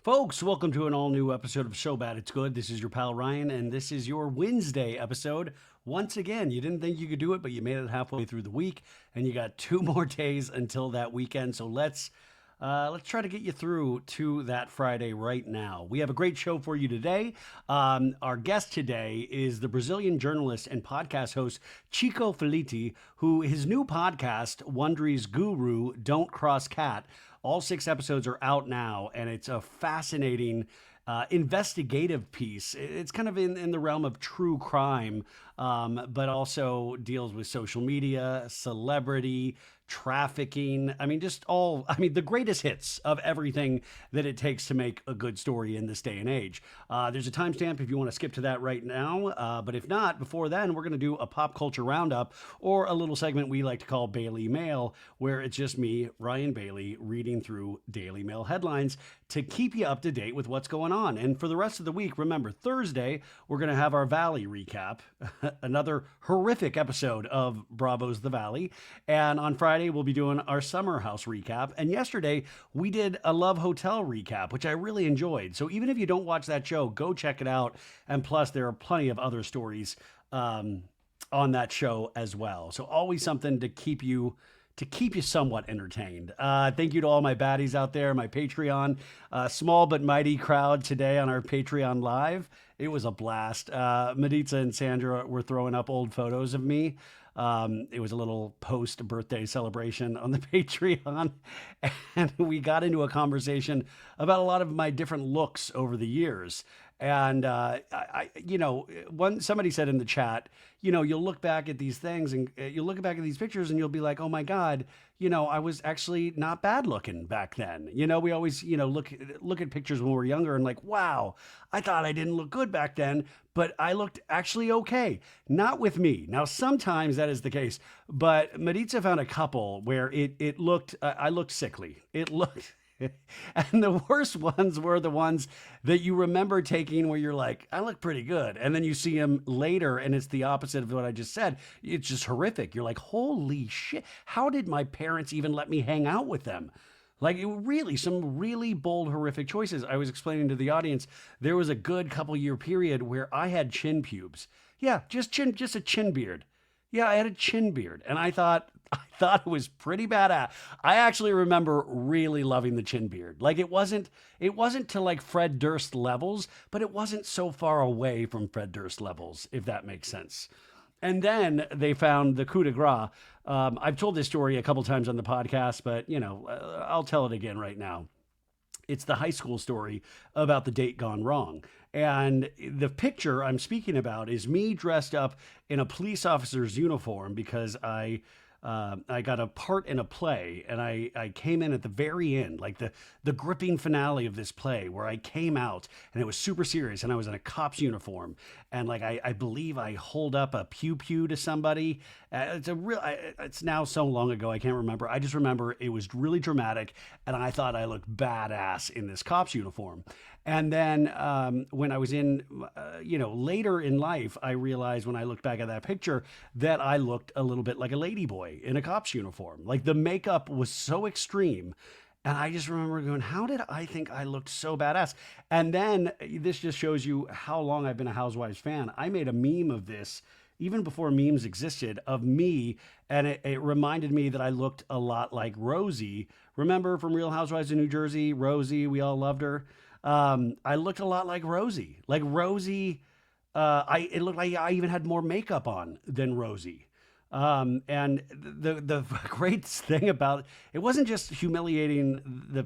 Folks, welcome to an all new episode of So Bad It's Good. This is your pal Ryan, and this is your Wednesday episode. Once again, you didn't think you could do it, but you made it halfway through the week, and you got 2 more days until that weekend. So let's try to get you through to that Friday right now. We have a great show for you today. Our guest today is the Brazilian journalist and podcast host Chico Feliti, who his new podcast, Wondery's Guru, Don't Cross Cat. All 6 episodes are out now, and it's a fascinating investigative piece. It's kind of in the realm of true crime, but also deals with social media, celebrity, trafficking. The greatest hits of everything that it takes to make a good story in this day and age. There's a timestamp if you want to skip to that right now. But if not, before then, we're going to do a pop culture roundup or a little segment we like to call Bailey Mail, where it's just me, Ryan Bailey, reading through Daily Mail headlines to keep you up to date with what's going on. And for the rest of the week, remember, Thursday, we're going to have our Valley recap, another horrific episode of Bravo's The Valley. And on Friday, we'll be doing our Summer House recap. And yesterday, we did a Love Hotel recap, which I really enjoyed. So even if you don't watch that show, go check it out. And plus, there are plenty of other stories on that show as well. So always something to keep you somewhat entertained. Thank you to all my baddies out there, my Patreon, small but mighty crowd today on our Patreon Live. It was a blast. Maritza and Sandra were throwing up old photos of me. It was a little post-birthday celebration on the Patreon, and we got into a conversation about a lot of my different looks over the years. And somebody said in the chat, you'll look back at these things and you'll look back at these pictures and you'll be like, oh my God, I was actually not bad looking back then. We always, look at pictures when we're younger and like, wow, I thought I didn't look good back then, but I looked actually okay. Not with me. Now, sometimes that is the case, but Maritza found a couple where it looked, I looked sickly. It looked... And the worst ones were the ones that you remember taking where you're like, I look pretty good. And then you see them later and it's the opposite of what I just said. It's just horrific. You're like, holy shit. How did my parents even let me hang out with them? Like some really bold, horrific choices. I was explaining to the audience, there was a good couple year period where I had chin pubes. Yeah, just a chin beard. Yeah, I had a chin beard, and I thought it was pretty badass. I actually remember really loving the chin beard. Like it wasn't to like Fred Durst levels, but it wasn't so far away from Fred Durst levels, if that makes sense. And then they found the coup de grace. I've told this story a couple times on the podcast, but I'll tell it again right now. It's the high school story about the date gone wrong. And the picture I'm speaking about is me dressed up in a police officer's uniform because I got a part in a play, and I came in at the very end, like the gripping finale of this play, where I came out and it was super serious, and I was in a cop's uniform, and like I believe I hold up a pew pew to somebody. It's now so long ago I can't remember. I just remember it was really dramatic, and I thought I looked badass in this cop's uniform. And then when I was in, later in life, I realized when I looked back at that picture that I looked a little bit like a ladyboy in a cop's uniform. Like the makeup was so extreme. And I just remember going, how did I think I looked so badass? And then this just shows you how long I've been a Housewives fan. I made a meme of this even before memes existed of me. And it reminded me that I looked a lot like Rosie. Remember from Real Housewives of New Jersey, Rosie, we all loved her. I looked a lot like Rosie. Like Rosie, it looked like I even had more makeup on than Rosie. And the great thing about it wasn't just humiliating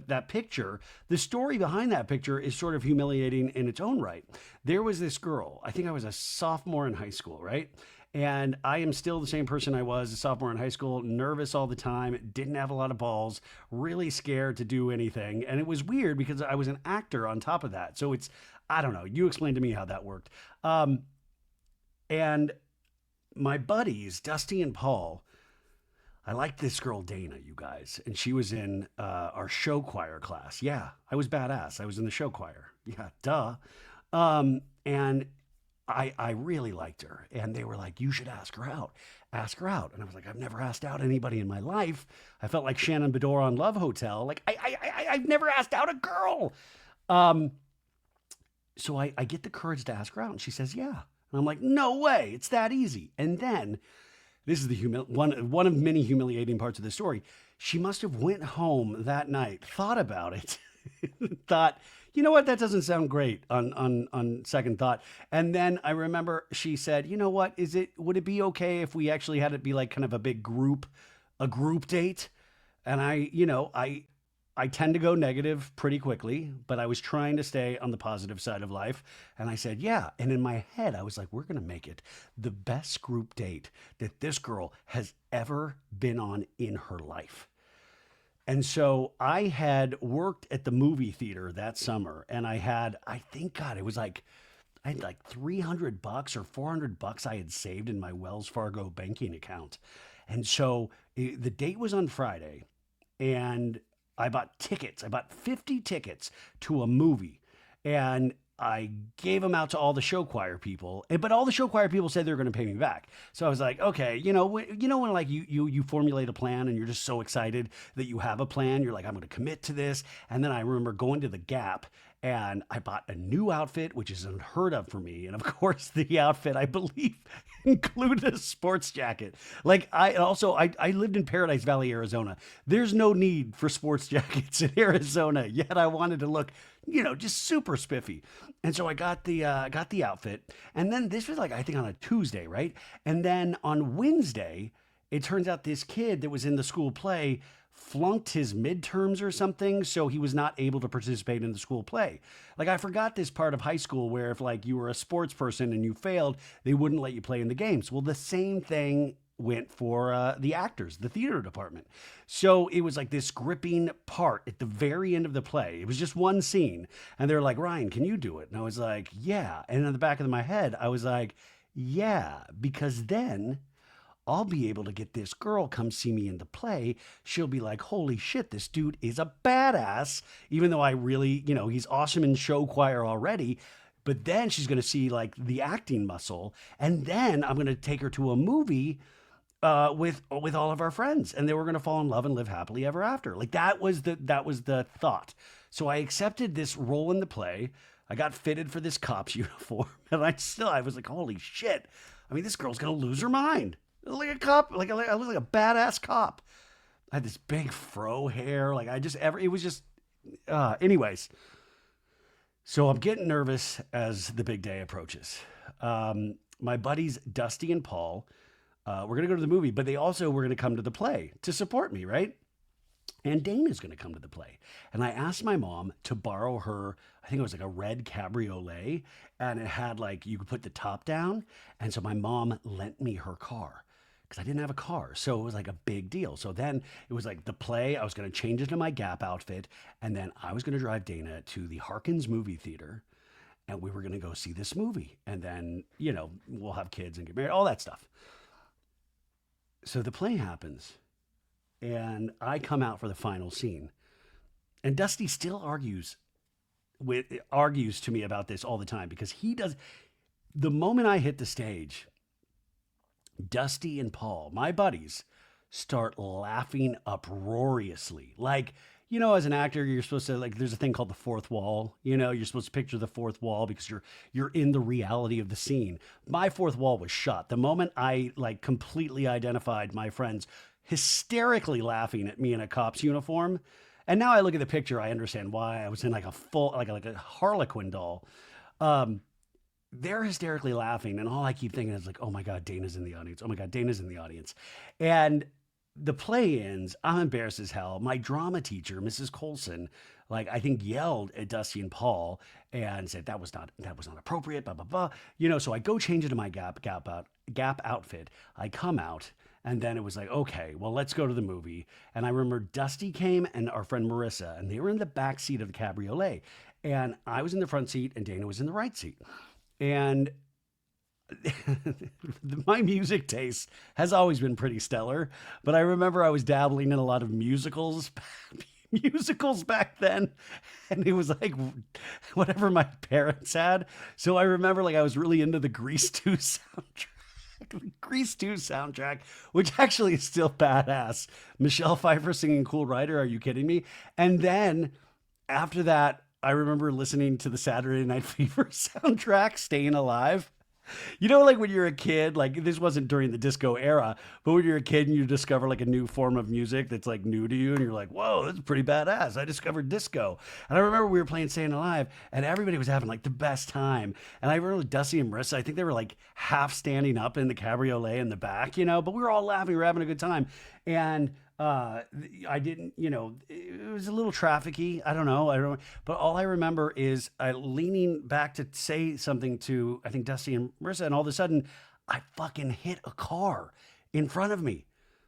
that picture. The story behind that picture is sort of humiliating in its own right. There was this girl, I think I was a sophomore in high school, right? And I am still the same person I was a sophomore in high school, nervous all the time, didn't have a lot of balls, really scared to do anything. And it was weird because I was an actor on top of that. So I don't know, you explain to me how that worked. And my buddies, Dusty and Paul, I liked this girl, Dana, you guys. And she was in our show choir class. Yeah, I was badass. I was in the show choir. Yeah, duh. And I really liked her, and they were like, you should ask her out. And I was like, I've never asked out anybody in my life. I felt like Shannon Bedore on Love Hotel. Like I've never asked out a girl. Um, so I get the courage to ask her out, and she says, yeah. And I'm like, no way, it's that easy. And then this is the one of many humiliating parts of the story. She must have went home that night, thought about it, thought, you know what, that doesn't sound great on second thought. And then I remember she said, you know what, would it be okay if we actually had it be like kind of a group date? And I tend to go negative pretty quickly, but I was trying to stay on the positive side of life. And I said, yeah. And in my head, I was like, we're going to make it the best group date that this girl has ever been on in her life. And so I had worked at the movie theater that summer, and I think, God, it was like, I had like $300 or $400 I had saved in my Wells Fargo banking account. And so the date was on Friday, and I bought tickets. I bought 50 tickets to a movie, and I gave them out to all the show choir people. But all the show choir people said they were going to pay me back. So I was like, okay, when like you formulate a plan and you're just so excited that you have a plan, you're like, I'm going to commit to this. And then I remember going to the Gap, and I bought a new outfit, which is unheard of for me. And of course, the outfit, I believe, included a sports jacket. Like I lived in Paradise Valley, Arizona. There's no need for sports jackets in Arizona. Yet I wanted to look, just super spiffy. And so I got the outfit. And then this was like, I think on a Tuesday, right? And then on Wednesday, it turns out this kid that was in the school play flunked his midterms or something, so he was not able to participate in the school play. Like, I forgot this part of high school where if like you were a sports person and you failed, they wouldn't let you play in the games. Well, the same thing went for the actors, the theater department. So it was like this gripping part at the very end of the play. It was just one scene, and they're like, Ryan, can you do it? And I was like, yeah. And in the back of my head, I was like, yeah, because then I'll be able to get this girl come see me in the play. She'll be like, holy shit, this dude is a badass. Even though I really, he's awesome in show choir already. But then she's going to see like the acting muscle. And then I'm going to take her to a movie with all of our friends. And then we're going to fall in love and live happily ever after. Like that was the thought. So I accepted this role in the play. I got fitted for this cop's uniform. And I was like, holy shit. I mean, this girl's going to lose her mind. Like a cop, I look like a badass cop. I had this big fro hair, it was just, anyways. So I'm getting nervous as the big day approaches. My buddies Dusty and Paul, we're gonna go to the movie, but they also were gonna come to the play to support me, right? And Dana's going to come to the play. And I asked my mom to borrow her, I think it was like a red cabriolet, and it had like, you could put the top down. And so my mom lent me her car because I didn't have a car. So it was like a big deal. So then it was like the play, I was going to change into my Gap outfit. And then I was going to drive Dana to the Harkins movie theater. And we were going to go see this movie. And then, we'll have kids and get married, all that stuff. So the play happens. And I come out for the final scene. And Dusty still argues to me about this all the time because he does. The moment I hit the stage, Dusty and Paul, my buddies, start laughing uproariously. Like, as an actor, you're supposed to, like, there's a thing called the fourth wall. You're supposed to picture the fourth wall because you're in the reality of the scene. My fourth wall was shut. The moment I like completely identified my friends hysterically laughing at me in a cop's uniform. And now I look at the picture, I understand why I was in like a full, like a Harlequin doll. They're hysterically laughing. And all I keep thinking is like, oh my God, Dana's in the audience. Oh my God, Dana's in the audience. And the play ends. I'm embarrassed as hell. My drama teacher, Mrs. Colson, like I think yelled at Dusty and Paul and said that was not appropriate, blah, blah, blah. So I go change into my Gap outfit. I come out. And then it was like, okay, well, let's go to the movie. And I remember Dusty came and our friend Marissa, and they were in the back seat of the cabriolet. And I was in the front seat and Dana was in the right seat. And my music taste has always been pretty stellar. But I remember I was dabbling in a lot of musicals back then. And it was like whatever my parents had. So I remember like I was really into the Grease 2 soundtrack. Grease 2 soundtrack, which actually is still badass. Michelle Pfeiffer singing Cool Rider. Are you kidding me? And then after that, I remember listening to the Saturday Night Fever soundtrack, Staying Alive. You know, like when you're a kid, like this wasn't during the disco era, but when you're a kid and you discover like a new form of music that's like new to you, and you're like, whoa, that's pretty badass. I discovered disco. And I remember we were playing Staying Alive, and everybody was having like the best time. And I remember Dusty and Marissa, I think they were like half standing up in the cabriolet in the back, but we were all laughing, we were having a good time. And I didn't, it was a little trafficky. I don't know. I don't know. But all I remember is leaning back to say something to, I think, Dusty and Marissa. And all of a sudden, I fucking hit a car in front of me.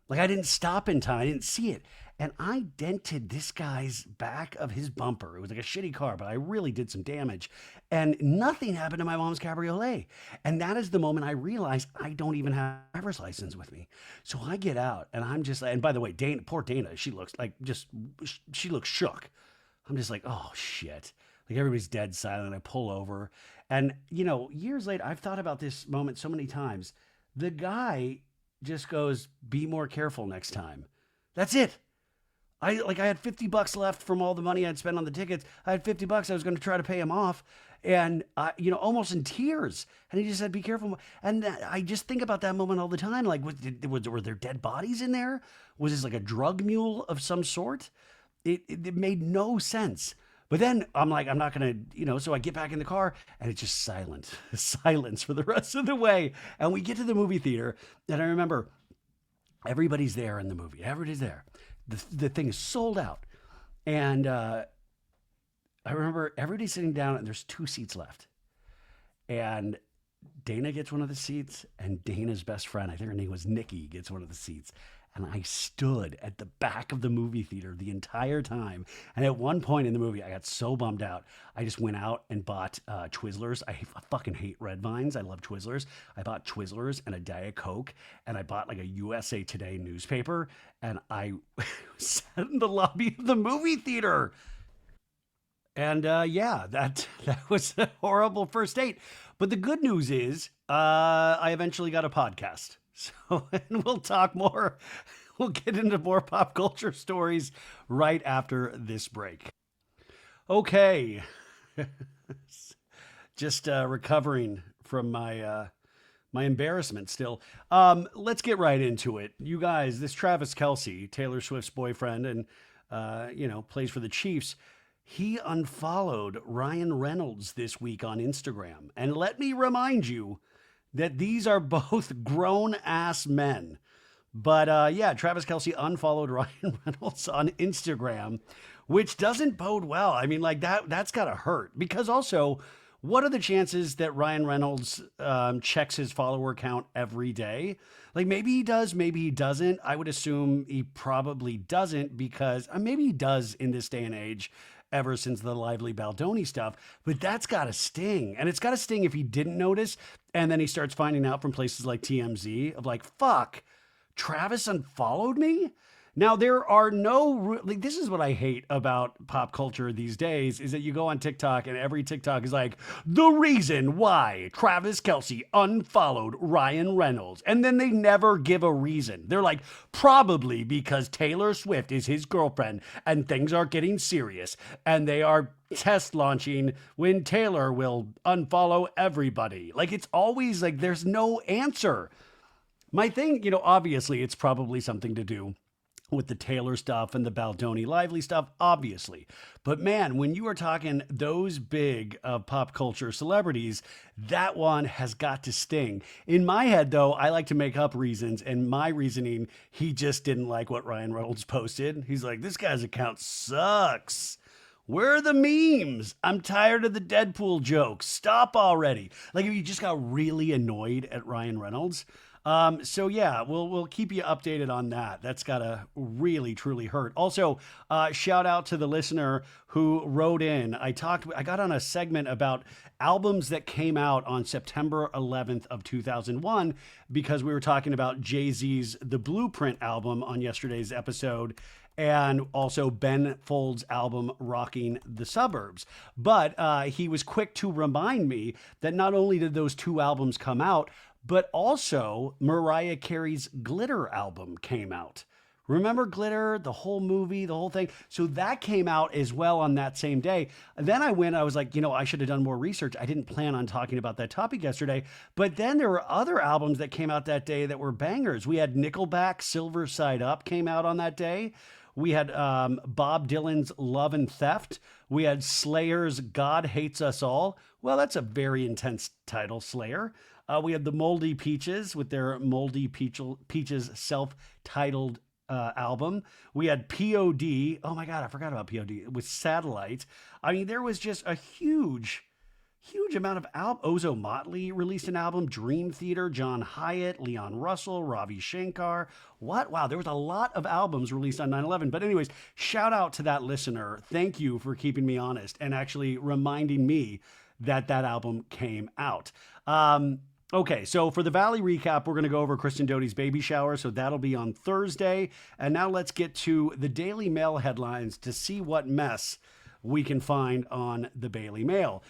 Like I didn't stop in time. I didn't see it. And I dented this guy's back of his bumper. It was like a shitty car, but I really did some damage. And nothing happened to my mom's cabriolet. And that is the moment I realized I don't even have a driver's license with me. So I get out and I'm just like, and by the way, Dana, poor Dana, she looks like she looks shook. I'm just like, oh shit. Like everybody's dead silent. I pull over. And, years later, I've thought about this moment so many times. The guy just goes, be more careful next time. That's it. I had $50 left from all the money I'd spent on the tickets. I had $50. I was going to try to pay him off, and almost in tears. And he just said, "Be careful." And I just think about that moment all the time. Like, were there dead bodies in there? Was this like a drug mule of some sort? It made no sense. But then I'm like, I'm not gonna, So I get back in the car, and it's just silent, silence for the rest of the way. And we get to the movie theater, and I remember everybody's there in the movie. Everybody's there. The thing is sold out. And I remember everybody sitting down and there's 2 seats left. And Dana gets one of the seats, and Dana's best friend, I think her name was Nikki, gets one of the seats. And I stood at the back of the movie theater the entire time. And at one point in the movie, I got so bummed out. I just went out and bought Twizzlers. I fucking hate Red Vines. I love Twizzlers. I bought Twizzlers and a Diet Coke. And I bought like a USA Today newspaper. And I sat in the lobby of the movie theater. And yeah, that was a horrible first date. But the good news is I eventually got a podcast. So, and we'll talk more. We'll get into more pop culture stories right after this break. Okay. Just recovering from my embarrassment still. Let's get right into it. You guys, this Travis Kelce, Taylor Swift's boyfriend and, plays for the Chiefs. He unfollowed Ryan Reynolds this week on Instagram. And let me remind you, that these are both grown ass men. But yeah, Travis Kelce unfollowed Ryan Reynolds on Instagram, which doesn't bode well. I mean, like that's got to hurt. Because also, what are the chances that Ryan Reynolds checks his follower count every day? Like maybe he does, maybe he doesn't. I would assume he probably doesn't because maybe he does in this day and age ever since the Lively Baldoni stuff, but that's got to sting. And it's got to sting if he didn't notice. And then he starts finding out from places like TMZ of like, fuck, Travis unfollowed me? Now, there are this is what I hate about pop culture these days is that you go on TikTok and every TikTok is like, the reason why Travis Kelce unfollowed Ryan Reynolds. And then they never give a reason. They're like, probably because Taylor Swift is his girlfriend and things are getting serious. And they are test launching when Taylor will unfollow everybody. Like, it's always like, there's no answer. My thing, obviously it's probably something to do with the Taylor stuff and the Baldoni Lively stuff, obviously. But man, when you are talking those big pop culture celebrities, that one has got to sting. In my head, though, I like to make up reasons, and my reasoning, he just didn't like what Ryan Reynolds posted. He's like, this guy's account sucks. Where are the memes? I'm tired of the Deadpool jokes. Stop already. Like if you just got really annoyed at Ryan Reynolds. So yeah, we'll keep you updated on that. That's gotta really, truly hurt. Also, shout out to the listener who wrote in. I got on a segment about albums that came out on September 11th of 2001 because we were talking about Jay-Z's The Blueprint album on yesterday's episode. And also Ben Folds' album, Rocking the Suburbs. But he was quick to remind me that not only did those 2 albums come out, but also Mariah Carey's Glitter album came out, Remember Glitter, the whole movie, the whole thing? So that came out as well on that same day. And then I was like, I should have done more research. I didn't plan on talking about that topic yesterday. But then there were other albums that came out that day that were bangers. We had Nickelback, Silver Side Up came out on that day. We had Bob Dylan's Love and Theft. We had Slayer's God Hates Us All. Well, that's a very intense title, Slayer. We had the Moldy Peaches with their Peaches self-titled album. We had POD. Oh my God, I forgot about POD with Satellite. I mean, there was just a huge amount of albums. Ozo Motley released an album. Dream Theater, John Hyatt, Leon Russell, Ravi Shankar. What? Wow, there was a lot of albums released on 9/11. But anyways, shout out to that listener. Thank you for keeping me honest and actually reminding me that that album came out. Okay, so for the Valley recap, we're going to go over Kristen Doute's baby shower, so that'll be on Thursday. And now let's get to the Daily Mail headlines to see what mess we can find on the Daily Mail.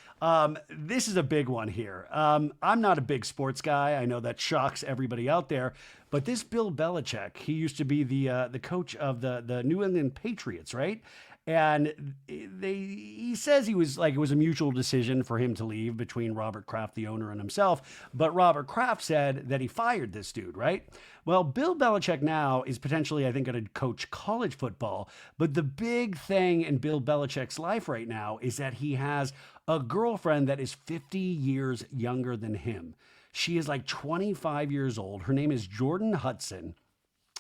This is a big one here. I'm not a big sports guy. I know that shocks everybody out there, but this Bill Belichick, he used to be the coach of the New England Patriots, right? And he says it was a mutual decision for him to leave between Robert Kraft, the owner, and himself. But Robert Kraft said that he fired this dude, right? Well, Bill Belichick now is potentially, I think, going to coach college football. But the big thing in Bill Belichick's life right now is that he has a girlfriend that is 50 years younger than him. She is like 25 years old. Her name is Jordan Hudson.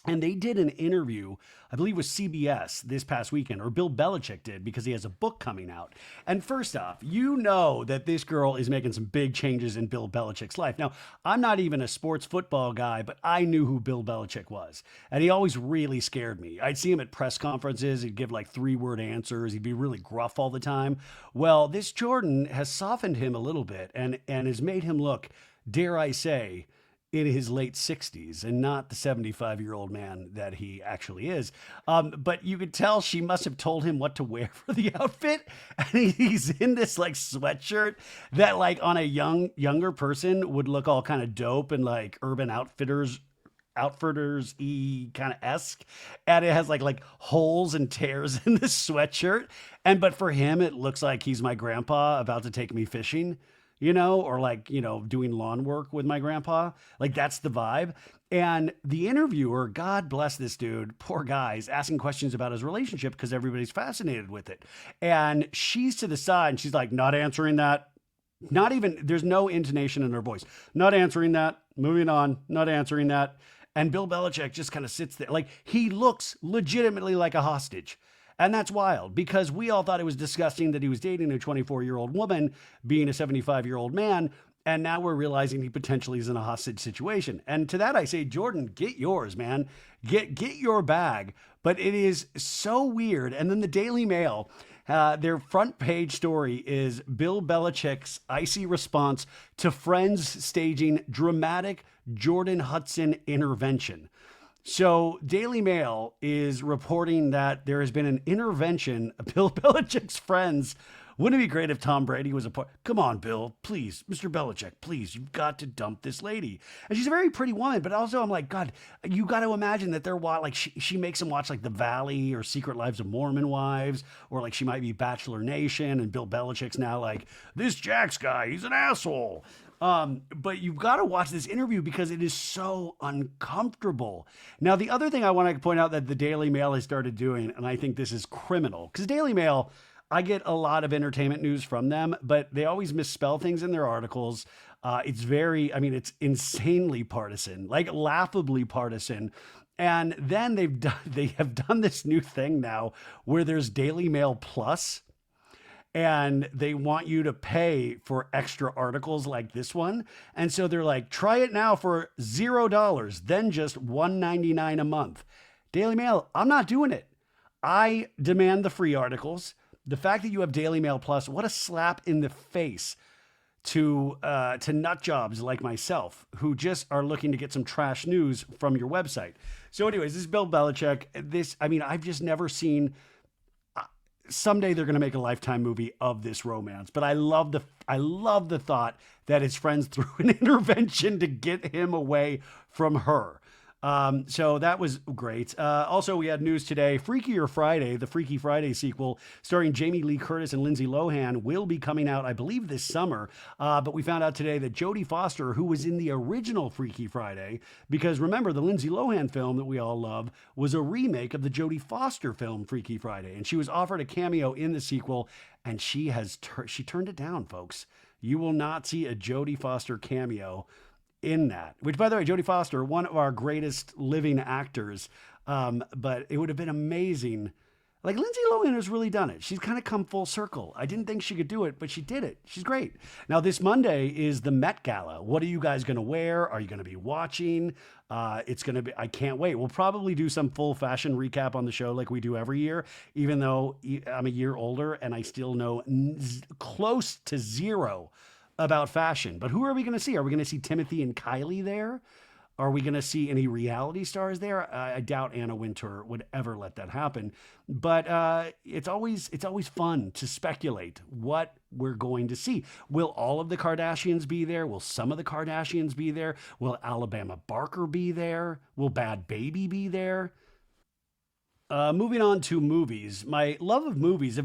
And they did an interview, I believe it was CBS this past weekend, or Bill Belichick did, because he has a book coming out. And first off, you know that this girl is making some big changes in Bill Belichick's life. Now, I'm not even a sports football guy, but I knew who Bill Belichick was. And he always really scared me. I'd see him at press conferences. He'd give like 3-word answers. He'd be really gruff all the time. Well, this Jordan has softened him a little bit and has made him look, dare I say, in his late 60s and not the 75-year-old man that he actually is. But you could tell she must have told him what to wear for the outfit. And he's in this like sweatshirt that like on a younger person would look all kind of dope and like Urban Outfitters kind of esque, and it has like holes and tears in the sweatshirt. But for him, it looks like he's my grandpa about to take me fishing, or doing lawn work with my grandpa. Like that's the vibe. And the interviewer, God bless this dude, poor guy, is asking questions about his relationship because everybody's fascinated with it. And she's to the side and she's like, not answering that. Not even, there's no intonation in her voice. Not answering that. Moving on. Not answering that. And Bill Belichick just kind of sits there. Like he looks legitimately like a hostage. And that's wild because we all thought it was disgusting that he was dating a 24-year-old woman, being a 75-year-old man. And now we're realizing he potentially is in a hostage situation. And to that, I say, Jordan, get yours, man. Get your bag. But it is so weird. And then the Daily Mail, their front page story is Bill Belichick's icy response to friends staging dramatic Jordan Hudson intervention. So Daily Mail is reporting that there has been an intervention of Bill Belichick's friends. Wouldn't it be great if Tom Brady was a part? Come on, Bill, please, Mr. Belichick, please, you've got to dump this lady. And she's a very pretty woman, but also I'm like, God, you got to imagine that they're like she makes them watch like The Valley or Secret Lives of Mormon Wives, or like she might be Bachelor Nation, and Bill Belichick's now like, this Jax guy, he's an asshole. But you've got to watch this interview because it is so uncomfortable. Now, the other thing I want to point out that the Daily Mail has started doing, and I think this is criminal, because Daily Mail, I get a lot of entertainment news from them, but they always misspell things in their articles. It's insanely partisan, like laughably partisan. And then they have done this new thing now where there's Daily Mail Plus. And they want you to pay for extra articles like this one. And so they're like, try it now for $0, then just $1.99 a month. Daily Mail, I'm not doing it. I demand the free articles. The fact that you have Daily Mail Plus, what a slap in the face to nut jobs like myself who just are looking to get some trash news from your website. So anyways, this is Bill Belichick. I've just never seen. Someday they're going to make a Lifetime movie of this romance, but I love the thought that his friends threw an intervention to get him away from her. So that was great. Also, we had news today. Freakier Friday, the Freaky Friday sequel, starring Jamie Lee Curtis and Lindsay Lohan, will be coming out, I believe, this summer. But we found out today that Jodie Foster, who was in the original Freaky Friday, because remember, the Lindsay Lohan film that we all love was a remake of the Jodie Foster film Freaky Friday, and she was offered a cameo in the sequel, and she turned it down, folks. You will not see a Jodie Foster cameo in that. Which, by the way, Jodie Foster, one of our greatest living actors. But it would have been amazing. Like Lindsay Lohan has really done it. She's kind of come full circle. I didn't think she could do it, but she did it. She's great. Now, this Monday is the Met Gala. What are you guys going to wear? Are you going to be watching? It's going to be, I can't wait. We'll probably do some full fashion recap on the show like we do every year, even though I'm a year older and I still know close to zero about fashion. But who are we going to see? Are we going to see Timothy and Kylie there? Are we going to see any reality stars there? I doubt Anna Wintour would ever let that happen. But it's always fun to speculate what we're going to see. Will all of the Kardashians be there? Will some of the Kardashians be there? Will Alabama Barker be there? Will Bad Baby be there? Moving on to movies, my love of movies has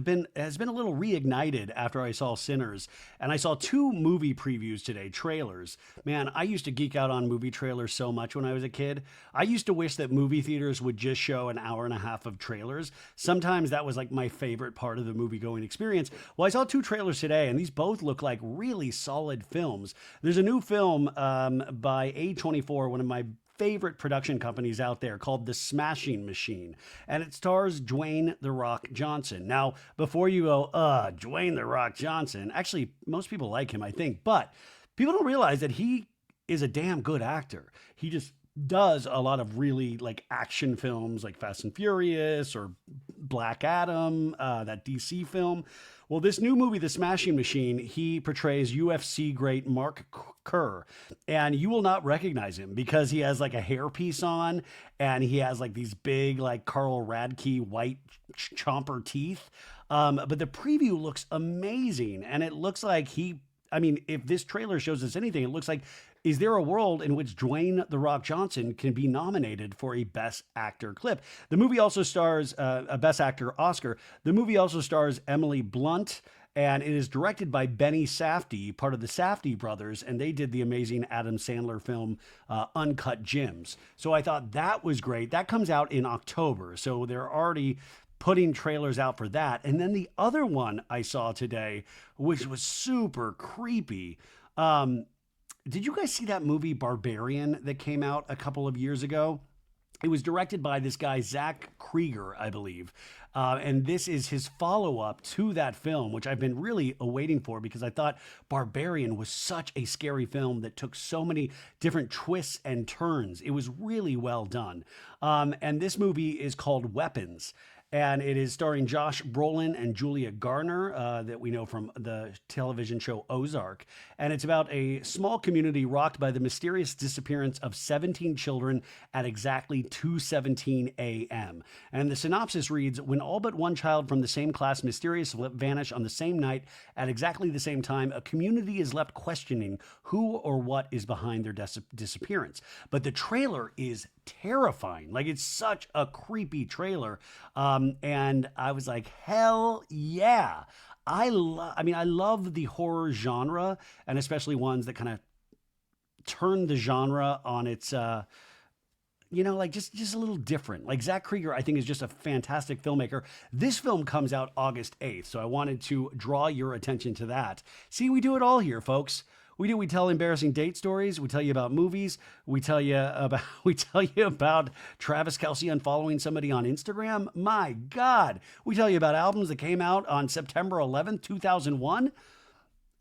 been a little reignited after I saw Sinners, and I saw two movie previews today, trailers. Man, I used to geek out on movie trailers so much when I was a kid. I used to wish that movie theaters would just show an hour and a half of trailers. Sometimes that was like my favorite part of the movie going experience. Well, I saw two trailers today, and these both look like really solid films. There's a new film by A24, one of my favorite production companies out there, called The Smashing Machine, and it stars Dwayne The Rock Johnson. Now, before you go, Dwayne The Rock Johnson, actually, most people like him, I think, but people don't realize that he is a damn good actor. He just does a lot of really like action films like Fast and Furious or Black Adam, that DC film. Well, this new movie, The Smashing Machine, he portrays UFC great Mark Kerr. And you will not recognize him because he has like a hairpiece on and he has like these big, like Carl Radke white chomper teeth. But the preview looks amazing. And it looks like I mean, if this trailer shows us anything, it looks like, is there a world in which Dwayne The Rock Johnson can be nominated for a Best Actor clip? The movie also stars a Best Actor Oscar. The movie also stars Emily Blunt, and it is directed by Benny Safdie, part of the Safdie brothers, and they did the amazing Adam Sandler film Uncut Gems. So I thought that was great. That comes out in October, so they're already putting trailers out for that. And then the other one I saw today, which was super creepy. Did you guys see that movie Barbarian that came out a couple of years ago? It was directed by this guy, Zach Krieger, I believe. And this is his follow up to that film, which I've been really awaiting for because I thought Barbarian was such a scary film that took so many different twists and turns. It was really well done. And this movie is called Weapons. And it is starring Josh Brolin and Julia Garner, that we know from the television show Ozark. And it's about a small community rocked by the mysterious disappearance of 17 children at exactly 2:17 a.m. And the synopsis reads, when all but one child from the same class mysteriously vanish on the same night at exactly the same time, a community is left questioning who or what is behind their disappearance. But the trailer is terrifying. Like, it's such a creepy trailer. And I was like, hell yeah. I mean, I love the horror genre, and especially ones that kind of turn the genre on its, like just a little different. Like Zach Krieger, I think, is just a fantastic filmmaker. This film comes out August 8th, so I wanted to draw your attention to that. See, we do it all here, folks. We tell embarrassing date stories. We tell you about movies. We tell you about Travis Kelce unfollowing somebody on Instagram. My God. We tell you about albums that came out on September 11th, 2001.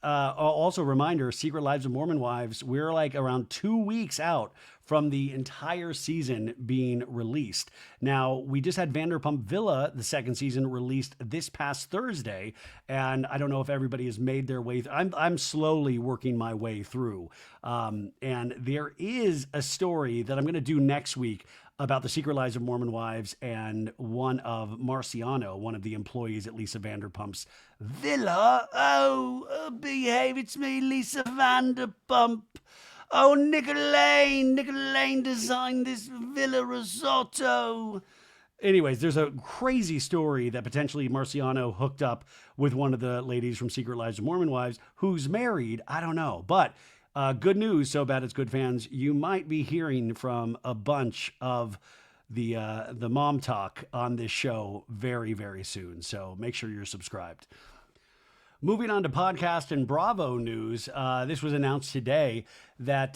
Also, reminder, Secret Lives of Mormon Wives, we're like around 2 weeks out from the entire season being released. Now, we just had Vanderpump Villa, the second season, released this past Thursday, and I don't know if everybody has made their way. I'm slowly working my way through, and there is a story that I'm going to do next week about the Secret Lives of Mormon Wives and one of Marciano, one of the employees at Lisa Vanderpump's villa. Oh, behave, it's me, Lisa Vanderpump. Oh, Nicolane designed this Villa Risotto. Anyways, there's a crazy story that potentially Marciano hooked up with one of the ladies from Secret Lives of Mormon Wives who's married. I don't know. But good news, so bad it's good fans. You might be hearing from a bunch of the mom talk on this show very, very soon. So make sure you're subscribed. Moving on to podcast and Bravo news, this was announced today that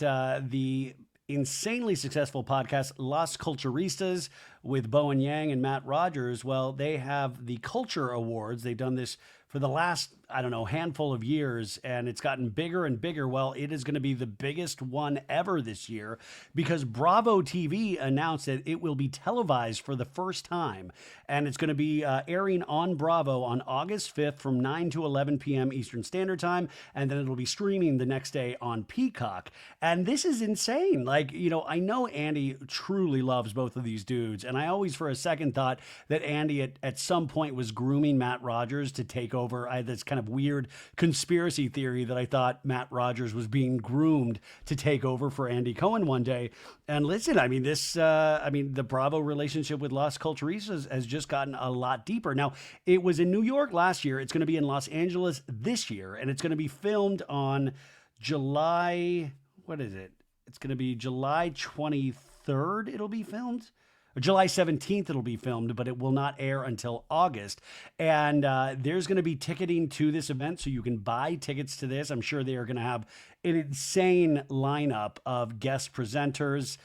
the insanely successful podcast Las Culturistas with Bowen Yang and Matt Rogers, well, they have the Culture Awards. They've done this for the last, I don't know, handful of years, and it's gotten bigger and bigger. Well, it is going to be the biggest one ever this year because Bravo TV announced that it will be televised for the first time, and it's going to be airing on Bravo on August 5th from 9 to 11 p.m. Eastern Standard Time, and then it'll be streaming the next day on Peacock. And this is insane. Like, you know, I know Andy truly loves both of these dudes, and I always for a second thought that Andy at some point was grooming Matt Rogers to take over. I had this kind of weird conspiracy theory that I thought Matt Rogers was being groomed to take over for Andy Cohen one day. And listen, I mean, the Bravo relationship with Las Culturistas has just gotten a lot deeper. Now, it was in New York last year. It's going to be in Los Angeles this year, and it's going to be filmed on July, what is it? It's going to be July 23rd. It'll be filmed. July 17th, it'll be filmed, but it will not air until August. And there's going to be ticketing to this event, so you can buy tickets to this. I'm sure they are going to have an insane lineup of guest presenters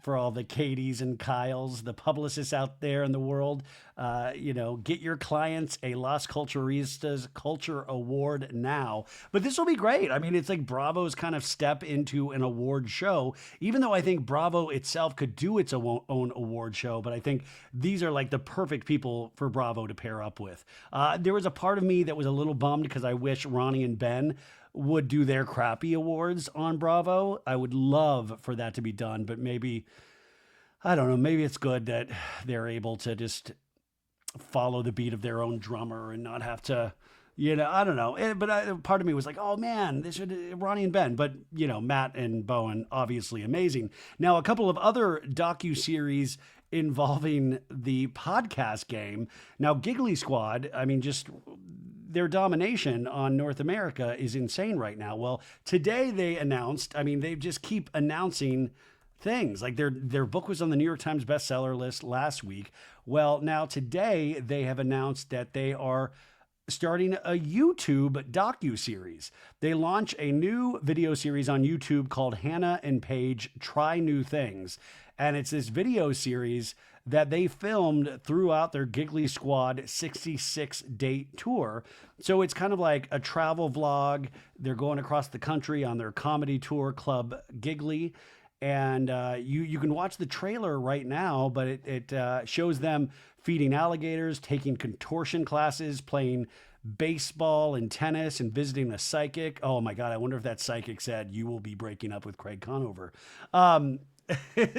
for all the Katies and Kyles, the publicists out there in the world. Get your clients a Las Culturistas Culture Award now. But this will be great. I mean, it's like Bravo's kind of step into an award show, even though I think Bravo itself could do its own award show. But I think these are like the perfect people for Bravo to pair up with. There was a part of me that was a little bummed because I wish Ronnie and Ben would do their crappy awards on Bravo. I would love for that to be done, but maybe, I don't know, maybe it's good that they're able to just follow the beat of their own drummer and not have to, I don't know. But part of me was like, oh man, this should Ronnie and Ben. But, Matt and Bowen, obviously amazing. Now, a couple of other docuseries involving the podcast game. Now, Giggly Squad, I mean, just their domination on North America is insane right now. Well, today they announced, I mean, they just keep announcing things. Like their book was on the New York Times bestseller list last week. Well, now today they have announced that they are starting a YouTube docuseries. They launch a new video series on YouTube called Hannah and Paige Try New Things. And it's this video series that they filmed throughout their Giggly Squad 66-date tour. So it's kind of like a travel vlog. They're going across the country on their comedy tour, Club Giggly. And you can watch the trailer right now, but it shows them feeding alligators, taking contortion classes, playing baseball and tennis, and visiting a psychic. Oh my God, I wonder if that psychic said, "You will be breaking up with Craig Conover."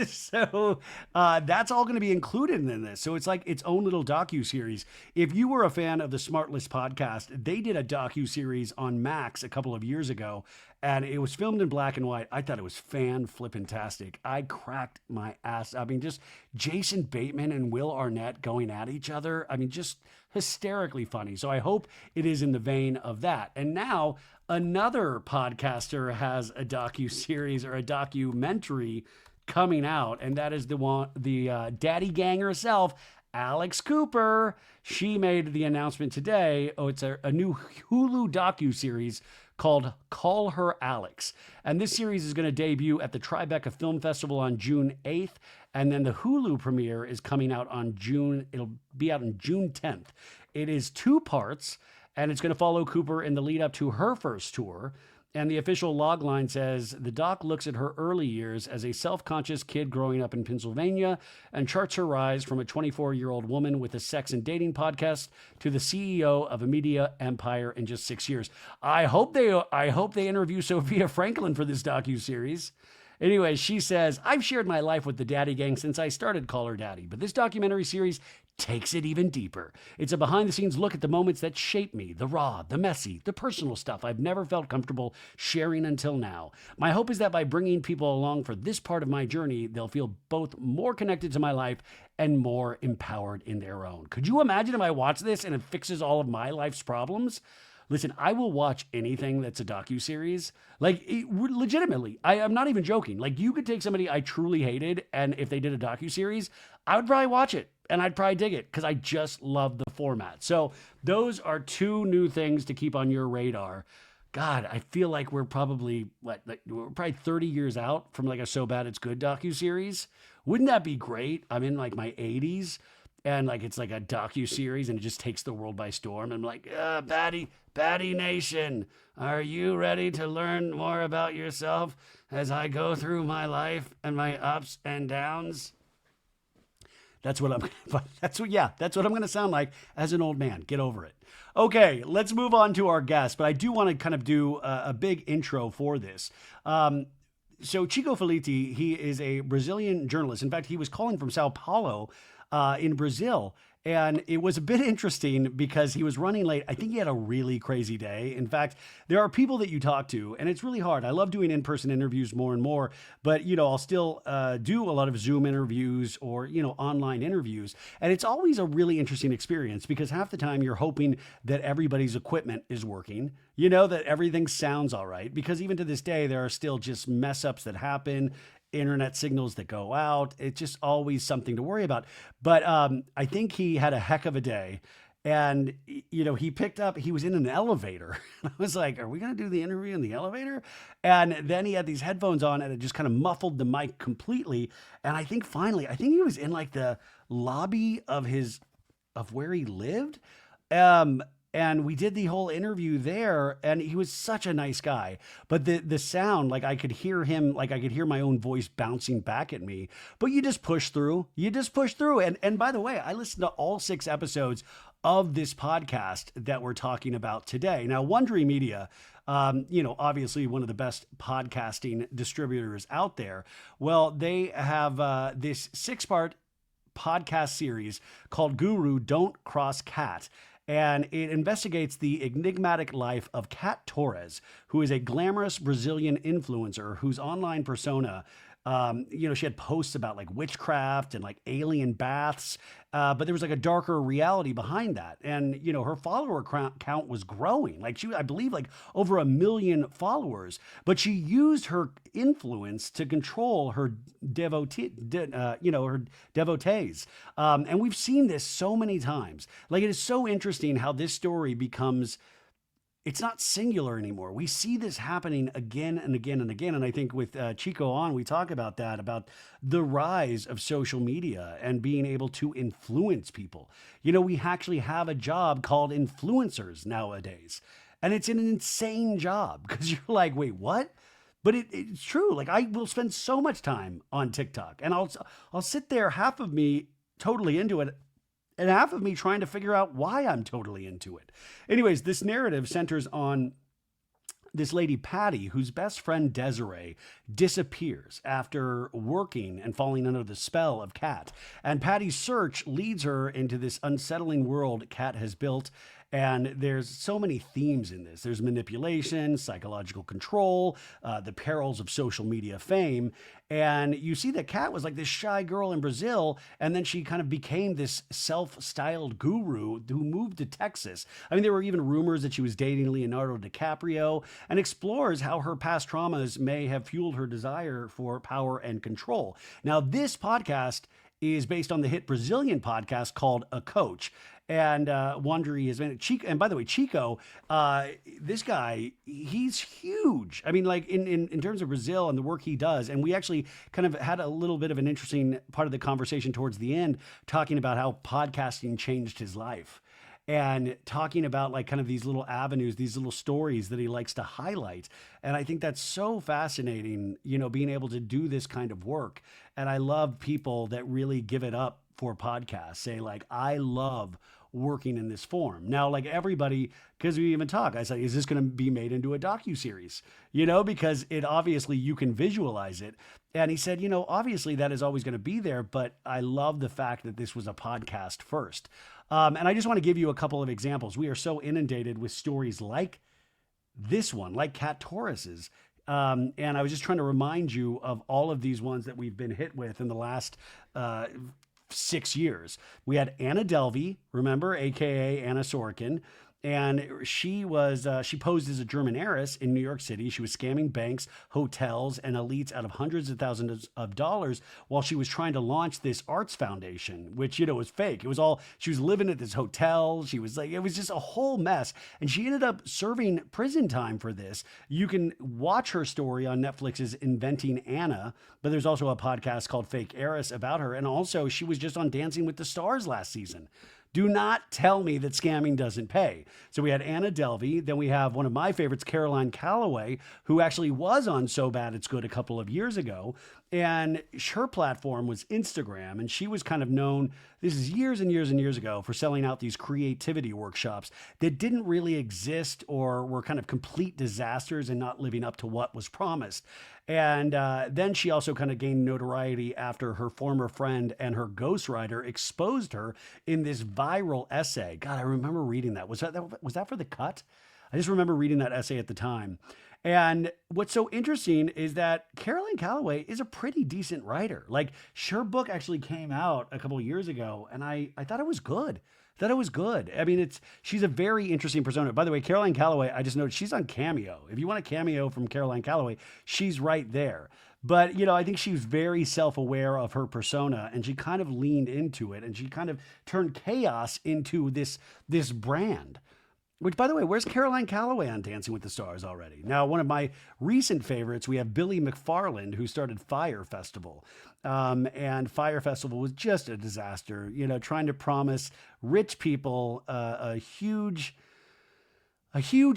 So that's all going to be included in this. So it's like its own little docu-series. If you were a fan of the Smartless podcast, they did a docu-series on Max a couple of years ago, and it was filmed in black and white. I thought it was fan-flippin-tastic. I cracked my ass. I mean, just Jason Bateman and Will Arnett going at each other. I mean, just hysterically funny. So I hope it is in the vein of that. And now another podcaster has a docu-series or a documentary coming out, and that is the daddy gang herself, Alex Cooper. She made the announcement today. Oh, it's a new Hulu docu-series called Call Her Alex. And this series is going to debut at the Tribeca Film Festival on June 8th. And then the Hulu premiere is coming out on it'll be out on June 10th. It is 2 parts, and it's going to follow Cooper in the lead up to her first tour. And the official logline says the doc looks at her early years as a self-conscious kid growing up in Pennsylvania and charts her rise from a 24-year-old woman with a sex and dating podcast to the CEO of a media empire in just 6 years. I hope they interview Sophia Franklin for this docuseries. Anyway, she says, I've shared my life with the Daddy Gang since I started Call Her Daddy, but this documentary series takes it even deeper. It's a behind the scenes look at the moments that shape me, the raw, the messy, the personal stuff I've never felt comfortable sharing until now. My hope is that by bringing people along for this part of my journey, they'll feel both more connected to my life and more empowered in their own. Could you imagine if I watch this and it fixes all of my life's problems? Listen, I will watch anything that's a docuseries. Like, legitimately, I'm not even joking. Like, you could take somebody I truly hated, and if they did a docuseries, I would probably watch it, and I'd probably dig it, because I just love the format. So those are two new things to keep on your radar. God, I feel like we're probably, we're probably 30 years out from, like, a So Bad It's Good docuseries. Wouldn't that be great? I'm in, like, my 80s. And like it's like a docu-series and it just takes the world by storm. And I'm like, Patty Nation, are you ready to learn more about yourself as I go through my life and my ups and downs? That's what I'm gonna sound like as an old man. Get over it. Okay, let's move on to our guest, but I do want to kind of do a big intro for this. So Chico Feliti, he is a Brazilian journalist. In fact, he was calling from Sao Paulo in Brazil. And it was a bit interesting because he was running late. I think he had a really crazy day. In fact, there are people that you talk to, and it's really hard. I love doing in-person interviews more and more, but I'll still do a lot of Zoom interviews or online interviews, and it's always a really interesting experience because half the time you're hoping that everybody's equipment is working, that everything sounds all right. Because even to this day, there are still just mess ups that happen. Internet signals that go out. It's just always something to worry about. But I think he had a heck of a day. And, he was in an elevator. I was like, are we going to do the interview in the elevator? And then he had these headphones on and it just kind of muffled the mic completely. And I think he was in like the lobby of where he lived. And we did the whole interview there, and he was such a nice guy. But the sound, like I could hear him, like I could hear my own voice bouncing back at me. But you just push through. And by the way, I listened to all 6 episodes of this podcast that we're talking about today. Now, Wondery Media, obviously one of the best podcasting distributors out there. Well, they have this 6-part podcast series called Guru Don't Cross Cat. And it investigates the enigmatic life of Cat Torres, who is a glamorous Brazilian influencer whose online persona, she had posts about like witchcraft and like alien baths, but there was like a darker reality behind that. And, her follower count was growing. Like I believe like over 1 million followers, but she used her influence to control her her devotees. And we've seen this so many times. Like it is so interesting how this story becomes, it's not singular anymore. We see this happening again and again and again. And I think with Chico we talk about that, about the rise of social media and being able to influence people. We actually have a job called influencers nowadays. And it's an insane job because you're like, wait, what? But it's true. Like I will spend so much time on TikTok and I'll sit there, half of me totally into it, and half of me trying to figure out why I'm totally into it. Anyways, this narrative centers on this lady, Patty, whose best friend, Desiree, disappears after working and falling under the spell of Cat. And Patty's search leads her into this unsettling world Cat has built. And there's so many themes in this. There's manipulation, psychological control, the perils of social media fame. And you see that Kat was like this shy girl in Brazil, and then she kind of became this self-styled guru who moved to Texas. I mean, there were even rumors that she was dating Leonardo DiCaprio, and explores how her past traumas may have fueled her desire for power and control. Now, this podcast is based on the hit Brazilian podcast called A Coach. And Wondery has been Chico. And by the way, Chico, this guy, he's huge. I mean, like in terms of Brazil and the work he does. And we actually kind of had a little bit of an interesting part of the conversation towards the end, talking about how podcasting changed his life. And talking about like kind of these little avenues, these little stories that he likes to highlight. And I think that's so fascinating, being able to do this kind of work. And I love people that really give it up for podcasts, say like, I love working in this form. Now, like everybody, because we even talk, I say, is this going to be made into a docuseries? Because it obviously you can visualize it. And he said, obviously that is always going to be there, but I love the fact that this was a podcast first. And I just want to give you a couple of examples. We are so inundated with stories like this one, like Kat Torres's. And I was just trying to remind you of all of these ones that we've been hit with in the last 6 years. We had Anna Delvey, remember, AKA Anna Sorokin. And she posed as a German heiress in New York City. She was scamming banks, hotels, and elites out of hundreds of thousands of dollars while she was trying to launch this arts foundation, which, was fake. It was all, she was living at this hotel. She was like, it was just a whole mess. And she ended up serving prison time for this. You can watch her story on Netflix's Inventing Anna, but there's also a podcast called Fake Heiress about her. And also she was just on Dancing with the Stars last season. Do not tell me that scamming doesn't pay. So we had Anna Delvey. Then we have one of my favorites, Caroline Calloway, who actually was on So Bad It's Good a couple of years ago. And her platform was Instagram. And she was kind of known, this is years and years and years ago, for selling out these creativity workshops that didn't really exist or were kind of complete disasters and not living up to what was promised. And then she also kind of gained notoriety after her former friend and her ghostwriter exposed her in this viral essay. God, I remember reading that. Was that for The Cut? I just remember reading that essay at the time. And what's so interesting is that Caroline Calloway is a pretty decent writer. Like, her book actually came out a couple of years ago, and I thought it was good. I mean, she's a very interesting persona. By the way, Caroline Calloway, I just noticed she's on CAMEO. If you want a cameo from Caroline Calloway, she's right there. But, I think she was very self-aware of her persona, and she kind of leaned into it, and she kind of turned chaos into this brand. Which, by the way, where's Caroline Calloway on Dancing with the Stars already? Now, one of my recent favorites, we have Billy McFarland, who started Fyre Festival. And Fyre Festival was just a disaster, trying to promise rich people a huge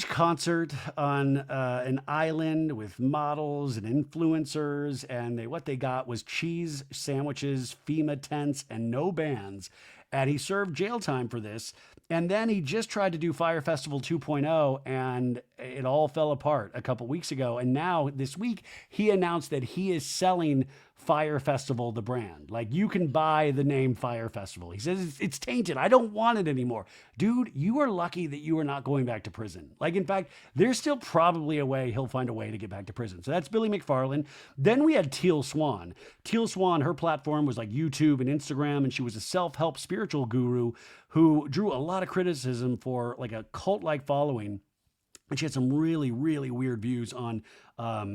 concert on an island with models and influencers. And what they got was cheese sandwiches, FEMA tents, and no bands. And he served jail time for this. And then he just tried to do Fyre Festival 2.0, and it all fell apart a couple weeks ago. And now this week, he announced that he is selling Fyre Festival, the brand. Like, you can buy the name Fyre Festival. He says, it's tainted. I don't want it anymore. Dude, you are lucky that you are not going back to prison. Like, in fact, there's still probably a way he'll find a way to get back to prison. So that's Billy McFarland. Then we had Teal Swan. Teal Swan, her platform was like YouTube and Instagram, and she was a self-help spiritual guru who drew a lot of criticism for like a cult-like following. And she had some really, really weird views on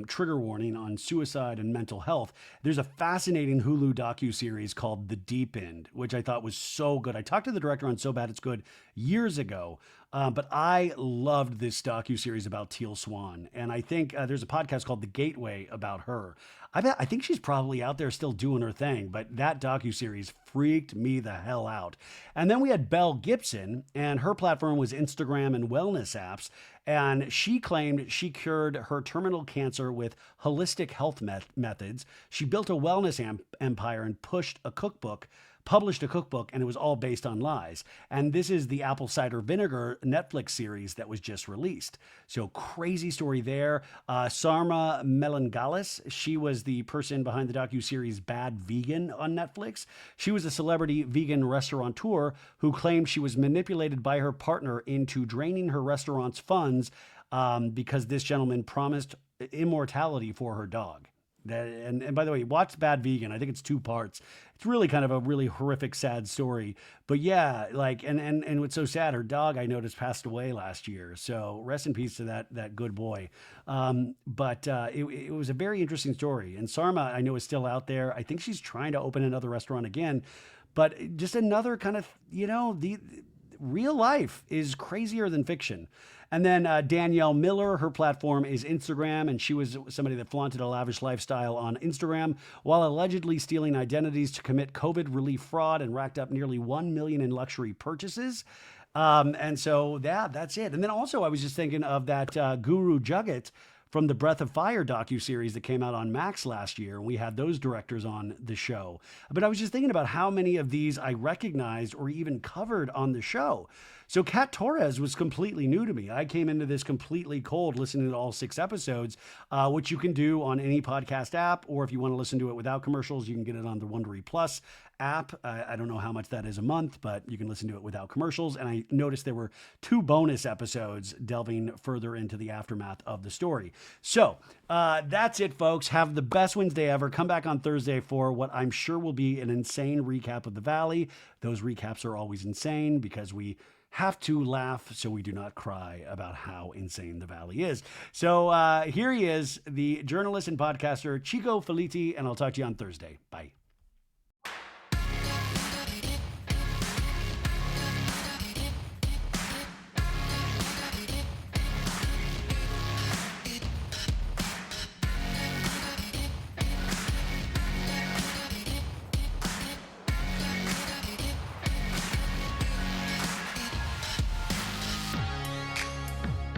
trigger warning on suicide and mental health. There's a fascinating Hulu docuseries called The Deep End, which I thought was so good. I talked to the director on So Bad It's Good years ago, but I loved this docuseries about Teal Swan. And I think there's a podcast called The Gateway about her. I think she's probably out there still doing her thing, but that docuseries freaked me the hell out. And then we had Belle Gibson, and her platform was Instagram and wellness apps. And she claimed she cured her terminal cancer with holistic health methods. She built a wellness empire and published a cookbook, and it was all based on lies. And this is the Apple Cider Vinegar Netflix series that was just released. So crazy story there. Sarma Melangalis, she was the person behind the docuseries Bad Vegan on Netflix. She was a celebrity vegan restaurateur who claimed she was manipulated by her partner into draining her restaurant's funds because this gentleman promised immortality for her dog. And by the way, watch Bad Vegan. I think it's 2 parts. It's really kind of a really horrific, sad story. But yeah, like, and what's so sad, her dog, I noticed, passed away last year. So rest in peace to that good boy. But it was a very interesting story. And Sarma, I know, is still out there. I think she's trying to open another restaurant again. But just another kind of, the real life is crazier than fiction. And then Danielle Miller, her platform is Instagram, and she was somebody that flaunted a lavish lifestyle on Instagram while allegedly stealing identities to commit COVID relief fraud and racked up nearly $1 million in luxury purchases. And so, yeah, that's it. And then also I was just thinking of that Guru Juggett from the Breath of Fire docuseries that came out on Max last year. And we had those directors on the show. But I was just thinking about how many of these I recognized or even covered on the show. So Kat Torres was completely new to me. I came into this completely cold, listening to all 6 episodes, which you can do on any podcast app, or if you want to listen to it without commercials, you can get it on the Wondery Plus app. I don't know how much that is a month, but you can listen to it without commercials. And I noticed there were 2 bonus episodes delving further into the aftermath of the story. So that's it, folks. Have the best Wednesday ever. Come back on Thursday for what I'm sure will be an insane recap of the Valley. Those recaps are always insane because we have to laugh so we do not cry about how insane the Valley is. So here he is, the journalist and podcaster Chico Feliti, and I'll talk to you on Thursday. Bye.